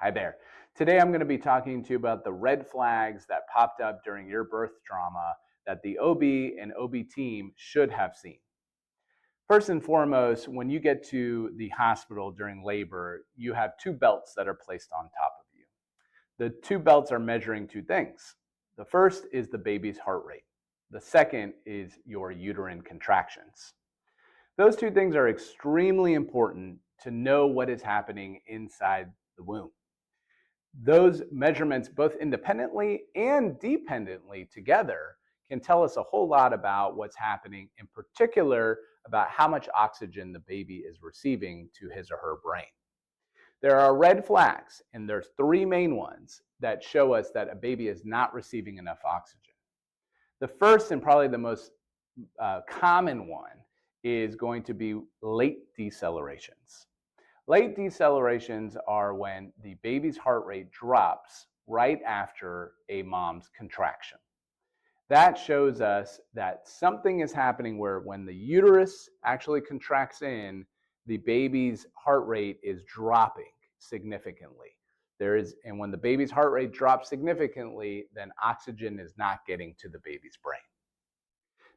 Hi there. Today I'm going to be talking to you about the red flags that popped up during your birth trauma that the OB and OB team should have seen. First and foremost, when you get to the hospital during labor, you have two belts that are placed on top of you. The two belts are measuring two things. The first is the baby's heart rate. The second is your uterine contractions. Those two things are extremely important to know what is happening inside the womb. Those measurements, both independently and dependently together, can tell us a whole lot about what's happening, in particular about how much oxygen the baby is receiving to his or her brain. There are red flags, and there's three main ones that show us that a baby is not receiving enough oxygen. The first and probably the most common one is going to be late decelerations. Late decelerations are when the baby's heart rate drops right after a mom's contraction. That shows us that something is happening where when the uterus actually contracts in, the baby's heart rate is dropping significantly. And when the baby's heart rate drops significantly, then oxygen is not getting to the baby's brain.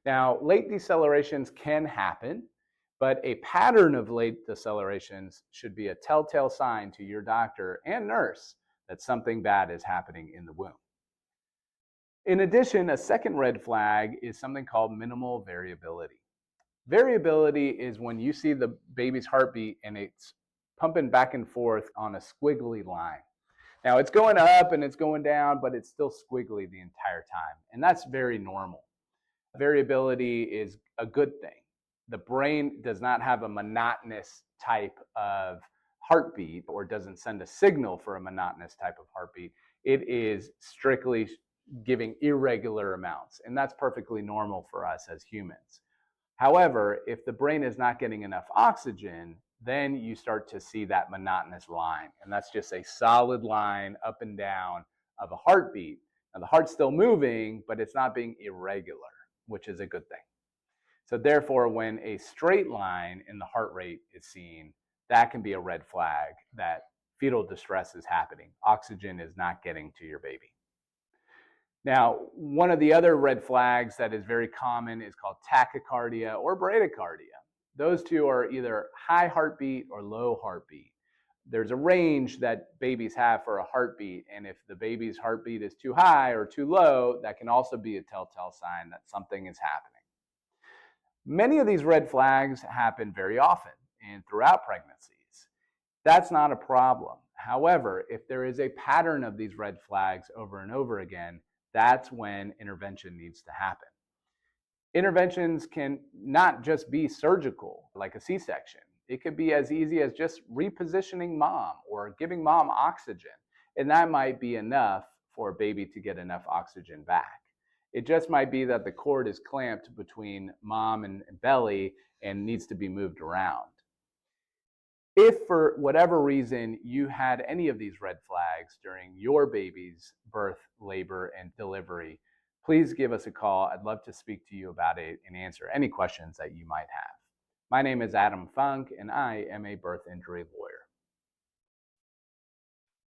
Now, late decelerations can happen, but a pattern of late decelerations should be a telltale sign to your doctor and nurse that something bad is happening in the womb. In addition, a second red flag is something called minimal variability. Variability is when you see the baby's heartbeat and it's pumping back and forth on a squiggly line. Now, it's going up and it's going down, but it's still squiggly the entire time, and that's very normal. Variability is a good thing. The brain does not have a monotonous type of heartbeat or doesn't send a signal for a monotonous type of heartbeat. It is strictly giving irregular amounts, and that's perfectly normal for us as humans. However, if the brain is not getting enough oxygen, then you start to see that monotonous line, and that's just a solid line up and down of a heartbeat. Now, the heart's still moving, but it's not being irregular, which is a good thing. So therefore, when a straight line in the heart rate is seen, that can be a red flag that fetal distress is happening. Oxygen is not getting to your baby. Now, one of the other red flags that is very common is called tachycardia or bradycardia. Those two are either high heartbeat or low heartbeat. There's a range that babies have for a heartbeat, and if the baby's heartbeat is too high or too low, that can also be a telltale sign that something is happening. Many of these red flags happen very often and throughout pregnancies. That's not a problem. However, if there is a pattern of these red flags over and over again, that's when intervention needs to happen. Interventions can not just be surgical, like a C-section. It could be as easy as just repositioning mom or giving mom oxygen, and that might be enough for a baby to get enough oxygen back. It just might be that the cord is clamped between mom and belly and needs to be moved around. If for whatever reason you had any of these red flags during your baby's birth, labor, and delivery, please give us a call. I'd love to speak to you about it and answer any questions that you might have. My name is Adam Funk, and I am a birth injury lawyer.